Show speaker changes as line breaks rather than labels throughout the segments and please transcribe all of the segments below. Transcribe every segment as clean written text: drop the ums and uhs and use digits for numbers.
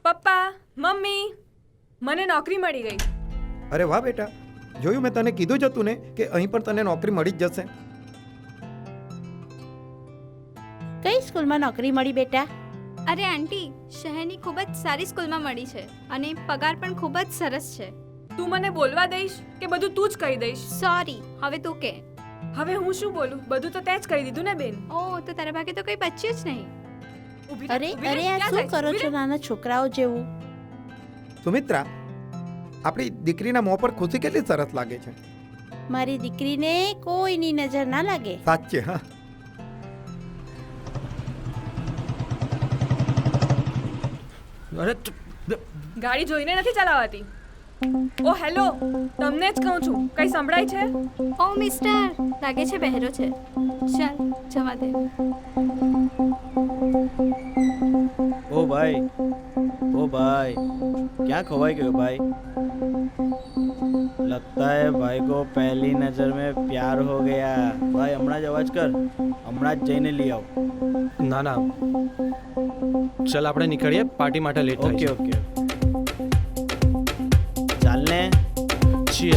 પપ્પા, મમ્મી, મને નોકરી મળી ગઈ.
અરે વાહ બેટા, જોયું મેં તને કીધું જ હતું ને કે અહીં પણ તને નોકરી મળી જ જશે.
કઈ સ્કૂલમાં નોકરી મળી બેટા?
અરે આંટી, શહેરની ખૂબ જ સારી સ્કૂલમાં મળી છે અને પગાર પણ ખૂબ જ સરસ છે.
તું મને બોલવા દઈશ કે બધું તું જ કહી દઈશ?
સોરી, હવે તું કે.
હવે હું શું બોલું? બધું તો તે જ કહી દીધું ને બેન.
ઓહ, તો તારા ભાગે તો કંઈ બચ્યું જ નહીં.
ઊભી રહે,
અરે
ઊભી રહે,
અરે આ
ક્યાં
શું
જાય છે?
કરો
ઊભી
છો
રહે.
નાના છોકરાઓ જેવું?
સુમિત્રા, આપણી દીકરીના મોં પર ખુશી કેટલી સરસ લાગે છે.
મારી દીકરીને કોઈની નજર ના લાગે.
સાચે હા.
અરે
ગાડી જોઈને નથી ચલાવાતી. ઓ હેલો, તમને જ કહું છું, કઈ સંભળાય છે?
ઓહ મિસ્ટર, લાગે છે બહેરો છે. ચાલ જવા દે.
ओ भाई, क्या खवाई गए भाई? लगता है भाई को पहली नजर में प्यार हो गया. भाई हमણાં જ અવાજ કર, હમણાં જ જઈને લઈ આવ.
ના ના, ચાલ આપણે નીકળીએ, પાર્ટી માટે લેટ
ઓકે
થાય
ઓકે ચાલ ને.
છે.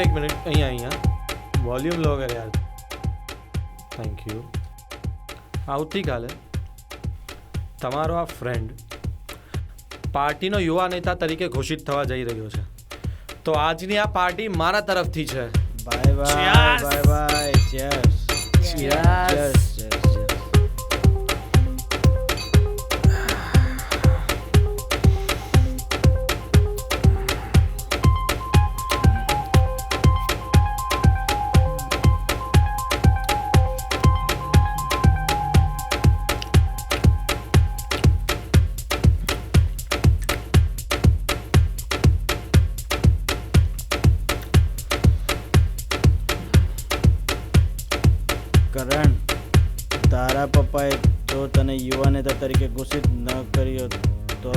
એક મિનિટ અહીંયા વોલ્યુમ લો કર યાર. Thank you. આવતીકાલે તમારો આ ફ્રેન્ડ પાર્ટીનો યુવા નેતા તરીકે ઘોષિત થવા જઈ રહ્યો છે, તો આજની આ પાર્ટી મારા તરફથી છે.
Bye bye bye bye. Cheers cheers. Karan, તારા પપ્પાએ જો તને યુવા નેતા તરીકે ઘોષિત ન કર્યો તો?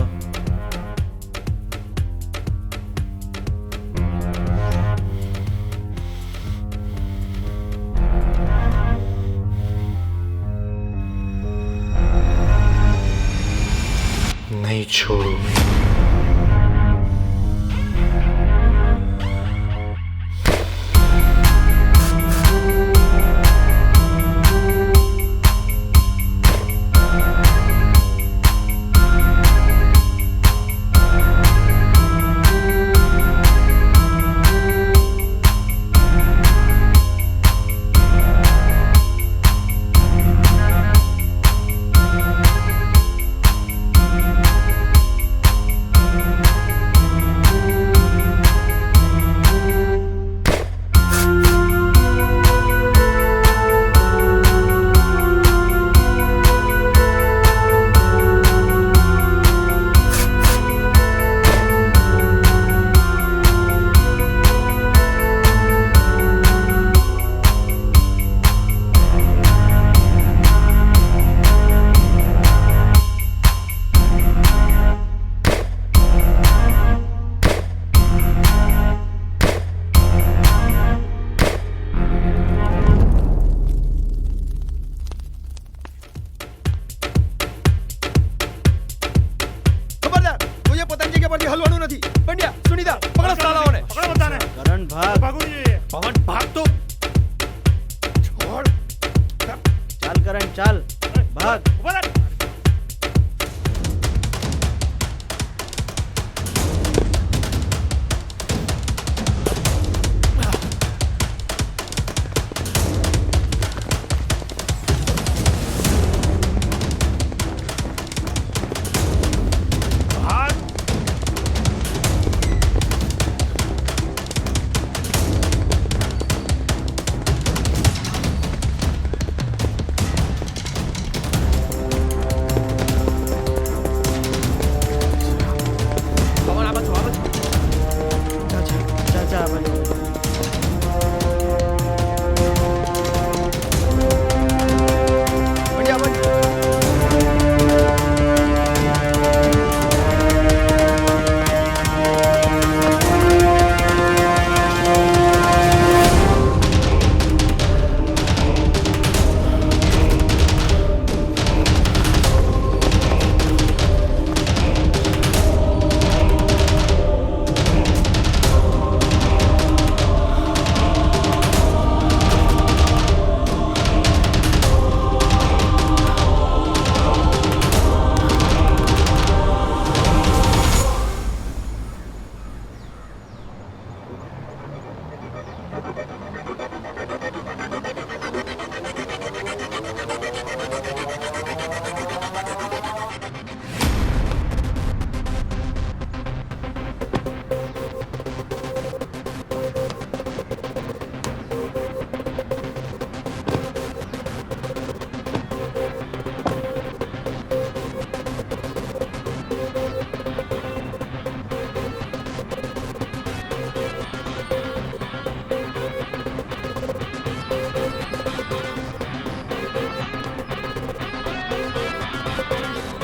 નહીં છોડું.
પરથી હલવાનું નથી. પંડ્યા, સુનીતા, પકડો સાલાઓને.
પકડો બધાને.
કરણ ભાગ.
ભાગવું જોઈએ.
પવન ભાગ તો.
છોડ.
ચાલ કરણ ચાલ. ભાગ.
ઉભા રહે. ભાગ.
પવન આ બાજુ, આ બાજુ.
ચાલ ચાલ આ બાજુ.
પંડ્યા, પંડ્યા.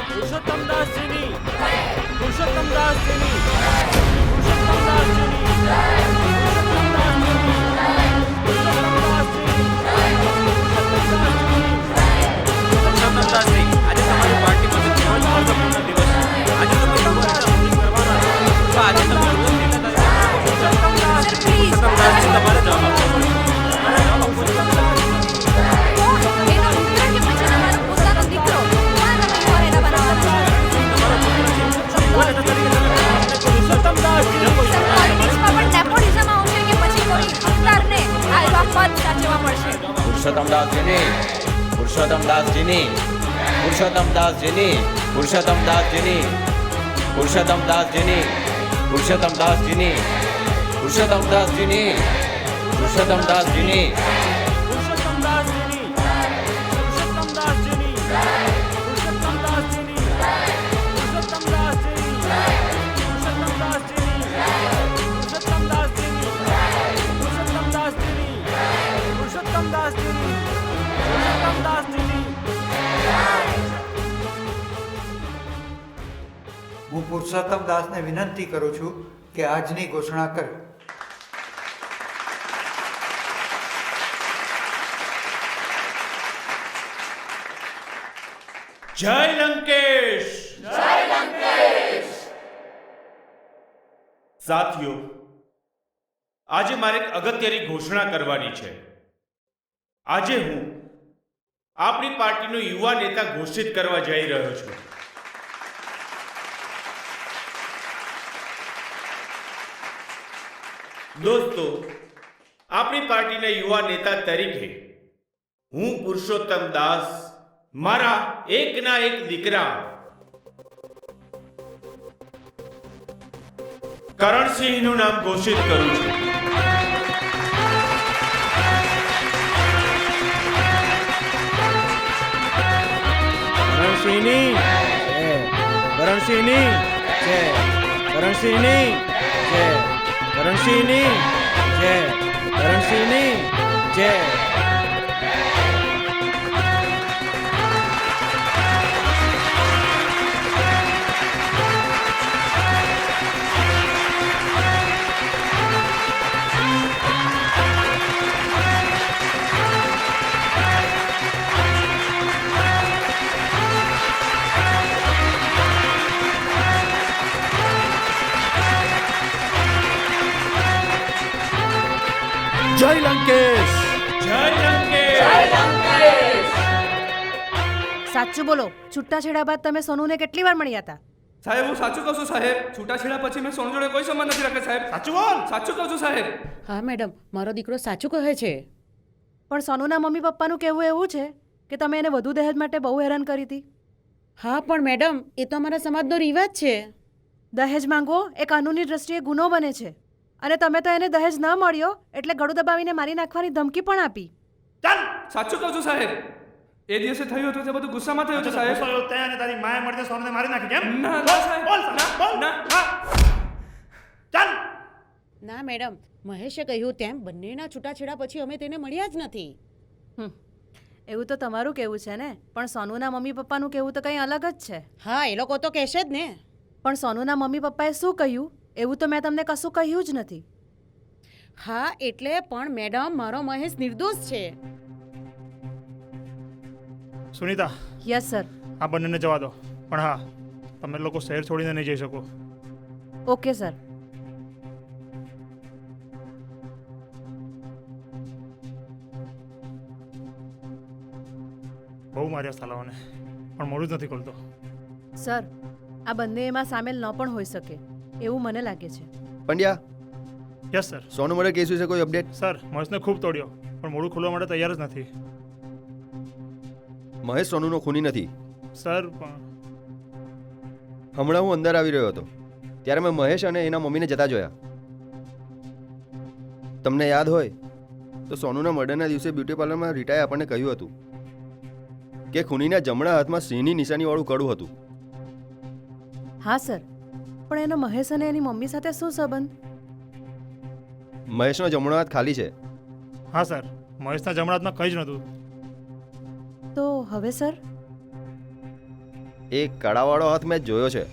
પુરુષોત્તમદાસજીની. પુરુષોત્તમદાસજીની. પુરુષોત્તમદાસજીની.
પુરુષોત્તમદાસજી, આજે તમારી પાર્ટીમાં ખૂબ જ મહત્વપૂર્ણ દિવસ છે. આજે તમે લોકો અભિષેક કરવાના છો. તો આજે તમે લોકો પુરુષોત્તમદાસજી તમારે જવાબ આપવો પડશે. તમારે જવાબ આપવો પડશે.
એનો મિત્ર કે પછી તમારો પોતાનો દીકરો કોણ તમે ઘરેડા બનાવવા
તમારો પુત્ર છે. બોલે તો તરીકે તમે પુરુષોત્તમદાસજી
પોલિટિક્સમાં પણ નેપોટિઝમ આવશે કે પછી કોઈ હકદારને આ પદ સાચવવા પડશે.
પુરુષોત્તમદાસજીની. પુરુષોત્તમદાસજીની. પુરુષોત્તમદાસજીની. પુરુષોત્તમદાસજીની. પુરુષોત્તમદાસજીની. પુરુષોત્તમદાસજીની. પુરુષોત્તમદાસજીની. પુરુષોત્તમદાસજીની.
પુરુષોત્તમદાસજીની. પુરુષોત્તમદાસજીની. પુરુષોત્તમદાસજીની. પુરુષોત્તમદાસજીની. પુરુષોત્તમદાસજીની. પુરુષોત્તમદાસજીની. પુરુષોત્તમદાસજીની. પુરુષોત્તમદાસજીની.
હું પુરુષોત્તમ દાસને વિનંતી કરું છું કે આજની ઘોષણા કરે.
જય લંકેશ. જય લંકેશ. સાથીઓ, આજે મારે એક અગત્યની ઘોષણા કરવાની છે. આજે હું આપણી પાર્ટીનો યુવા નેતા ઘોષિત કરવા જઈ રહ્યો છું. દોસ્તો, આપણી પાર્ટીના યુવા નેતા તરીકે હું પુરુષોત્તમ દાસ મારા એકના એક દીકરા કરણસિંહનું નામ ઘોષિત કરું છું.
કરણસિંહની જય. કરણસિંહની જય. કરણસિંહની જય. કરણસિંહની જય. કરણસિંહની જય.
લંકેશ.
જય લંકેશ.
સાચું બોલો, છૂટાછેડા બાદ તમે સોનુને કેટલી વાર મળ્યા હતા?
સાહેબ હું સાચું કહું છું સાહેબ. છૂટાછેડા પછી મેં સોનુ જોડે કોઈ સંબંધ નથી રાખ્યો સાહેબ. સાચું બોલ. સાચું કહું છું સાહેબ.
હા મેડમ, મારો દીકરો સાચું કહે છે. પણ સોનુના મમ્મી પપ્પાનું કહેવું એવું છે કે તમે એને વધુ દહેજ માટે બહુ હેરાન કરી હતી. હા પણ મેડમ, એ તો અમારા સમાજનો રિવાજ છે. દહેજ માંગવો એ કાનૂની દ્રષ્ટિએ ગુનો બને છે, અને તમે તો એને દહેજ ન મળ્યો એટલે ગળું દબાવીને મારી નાખવાની ધમકી પણ આપી.
ચાલ સાચું કહું છું સાહેબ. એ દિવસે થયું હતું તે બધું ગુસ્સામાં થયું હતું સાહેબ.
અને તારી માએ મળીને સોનુને મારી નાખી કેમ?
ના ના સાહેબ. બોલ ના.
ચાલ.
ના મેડમ, મહેશે કહ્યું તેમ બંનેના છૂટાછેડા પછી અમે તેને મળ્યા જ નથી. એવું તો તમારું કહેવું છે ને, પણ સોનુના મમ્મી પપ્પાનું કહેવું તો કંઈ અલગ જ છે. હા, એ લોકો તો કહેશે જ ને. પણ સોનુના મમ્મી પપ્પાએ શું કહ્યું એવું તો મેં તમને કશું કહ્યું જ નથી. હા એટલે પણ મેડમ, મારો મહેશ નિર્દોષ છે.
Sunita,
yes sir.
આ બંનેને જવા દો, પણ હા, તમે લોકો શહેર છોડીને નહીં જઈ શકો.
Okay sir.
બહુ માર્યા સાલાઓને, પણ મોડું જ નથી ખોલતો.
સર, આ બંને એમાં સામેલ ન પણ હોઈ શકે એવું મને લાગે છે.
Pandya,
yes sir.
Sonu murder case વિશે કોઈ અપડેટ?
સર, મહેશને ખૂબ તોડ્યો, પણ મોડું ખોલવા માટે તૈયાર જ નથી.
મહેશ સોનુનો ખૂની નથી.
સર
હમણાં હું અંદર આવી રહ્યો હતો ત્યારે મેં મહેશ અને એના મમ્મીને જતા જોયા. તમને યાદ હોય તો સોનુના મર્ડરના દિવસે બ્યુટી પાર્લરમાં રીટાએ આપણને કહ્યું હતું કે ખૂનીના જમણા હાથમાં સિંહની નિશાનીવાળું કડું હતું.
હા સર, પણ એનો મહેશ અને એની મમ્મી સાથે શું સંબંધ?
મહેશનો જમણો હાથ ખાલી છે.
હા સર, મહેશના જમણા હાથમાં કંઈ જ નહોતું.
તો હવે સર?
એ કડાવાળો હાથ મેં જોયો છે.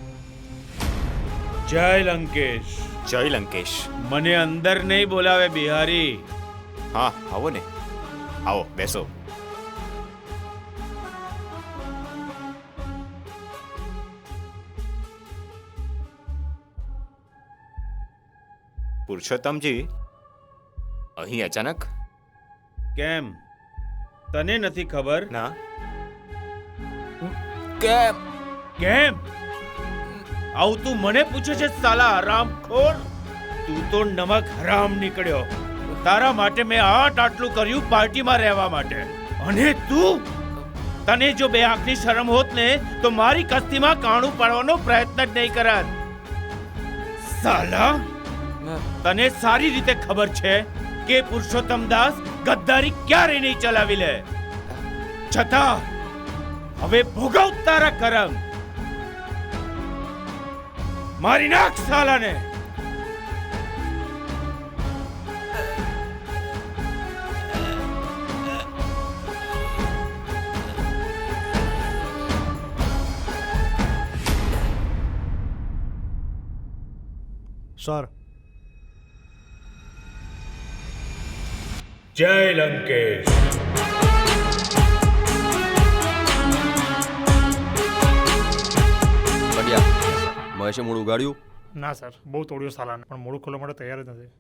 જય લંકેશ.
જય લંકેશ.
મને અંદર નહીં બોલાવે બિહારી.
હા આવો ને, આવો બેસો. પુરુષોત્તમજી, અહીં અચાનક?
કેમ, તને નથી ખબર?
ના. કેમ?
કેમ આવું તું મને પૂછે છે સાલા હરામખોર? તું તો નમક હરામ નીકળ્યો. તારા માટે મેં આટલું કર્યું પાર્ટીમાં રહેવા માટે, અને તું, તને જો બે આંખની શરમ હોત ને તો મારી કસ્તીમાં કાણું પાડવાનો પ્રયત્ન જ નહીં કરત. સાલા, તને સારી રીતે ખબર છે કે પુરુષોત્તમ દાસ ગદ્દારી ક્યારે નહીં ચલાવી લે. છતાં હવે ભોગવ તારા કરમ. મારી નાખ સાલાને.
સર,
જય લંકેશ.
પંડ્યા, મહેશે મૂળ ઉગાડ્યું?
ના સર, બહુ તોડ્યો સાલાને, પણ મોડું ખોલવા માટે તૈયાર જ નથી.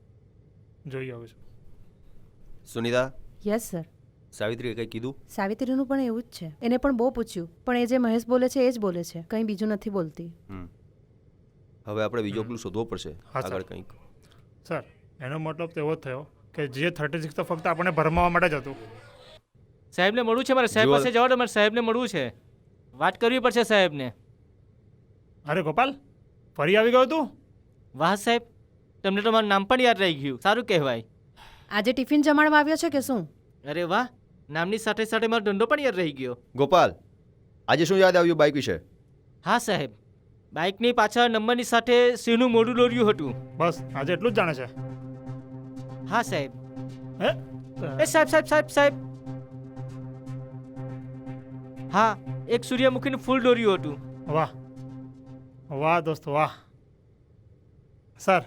જોઈ આવું છું.
Sunita,
yes sir.
સાવિત્રીએ કંઈ કીધું?
સાવિત્રીનું પણ એવું જ છે. એને પણ બહુ પૂછ્યું, પણ એ જે મહેશ બોલે છે એ જ બોલે છે, કંઈ બીજું નથી બોલતી.
હવે આપણે બીજો ક્લુ શોધવો પડશે.
હા, સર.
આગળ કંઈક.
સર, એનો મતલબ તો એવો જ થયો કે જે 36 તો ફક્ત આપણને ભરમાવા માટે જ હતું.
સાહેબને મળવું છે મારે. સાહેબ પાસે જવા દો, મારે સાહેબને મળવું છે. વાત કરવી પડશે સાહેબને.
અરે ગોપાલ, ફરી આવી ગયો તું?
વાહ સાહેબ, તમને તો મારું નામ પણ યાદ રહી ગયું. સારું કહેવાય.
આજે ટિફિન જમાડવા આવ્યો છે કે શું?
અરે વાહ, નામની સાથે સાથે મારો ધંધો પણ યાદ રહી ગયો.
ગોપાલ, આજે શું યાદ આવ્યું બાઇક વિશે?
હા સાહેબ, બાઇકની પાછળ નંબરની સાથે સિંહનું મોઢું દોર્યું હતું.
બસ આજે એટલું જ જાણે છે.
હા સાહેબ.
હે?
એ સાહેબ સાહેબ સાહેબ સાહેબ, હા, એક સૂર્યમુખીનું ફૂલ દોર્યું હતું.
વાહ વાહ દોસ્ત વાહ. સર,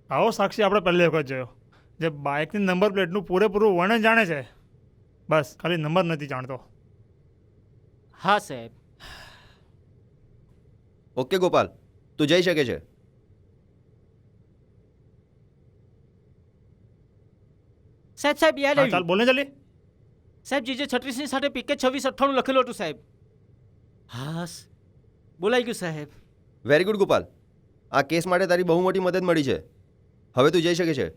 આવો સાક્ષી આપણે પહેલી વખત જોયો જે બાઇકની નંબર પ્લેટનું પૂરેપૂરું વર્ણન જાણે છે, બસ ખાલી નંબર નથી જાણતો.
હા સાહેબ.
ઓકે ગોપાલ, તું જઈ શકે છે.
સાહેબ સાહેબ યાદ
હા, ચાલ
આવ્યું
બોલને જલ્દી.
સાહેબ જીજે 36 ની સાથે પીકે 2698 લખેલું હતું સાહેબ. હા બોલાઈ ગયું સાહેબ.
વેરી ગુડ ગોપાલ, આ કેસ માટે તારી બહુ મોટી મદદ મળી છે. હવે તું જઈ શકે છે.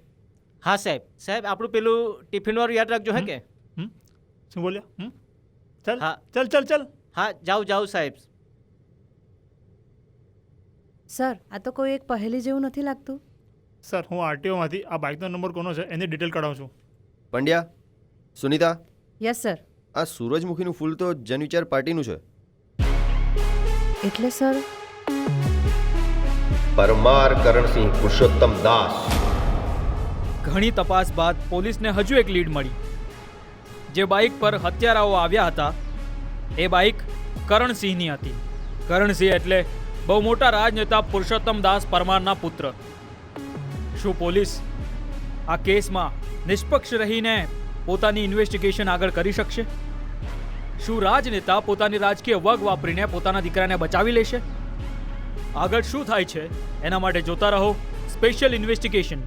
હા સાહેબ. સાહેબ આપણું પેલું ટિફિન વાળું યાદ રાખજો હે કે.
શું બોલ્યા? ચાલ
હા.
ચાલ ચાલ ચાલ.
હા જાઉં સાહેબ.
સર આ તો કોઈ એક પહેલી જેવું નથી લાગતું.
સર હું આરટીઓમાંથી આ બાઇકનો નંબર કોનો છે એની ડિટેલ કઢાવું છું.
Pandya, Sunita,
yes sir.
આ સૂરજમુખીનું ફૂલ તો જનવિચાર પાર્ટીનું છે.
એટલે સર
પરમાર કરણસિંહ પુરુષોત્તમ દાસ.
ઘણી તપાસ બાદ પોલીસને હજુ એક લીડ મળી. જે બાઇક પર હત્યારાઓ આવ્યા હતા એ બાઇક કરણસિંહની હતી. કરણસિંહ એટલે બહુ મોટા રાજનેતા પુરુષોત્તમ દાસ પરમારના પુત્ર. શું પોલીસ આ કેસમાં નિષ્પક્ષ રહીને પોતાની ઇન્વેસ્ટિગેશન આગળ કરી શકશે? શું રાજનેતા પોતાની રાજકીય વગ વાપરીને પોતાના દીકરાને બચાવી લેશે? આગળ શું થાય છે એના માટે જોતા રહો સ્પેશિયલ ઇન્વેસ્ટિગેશન.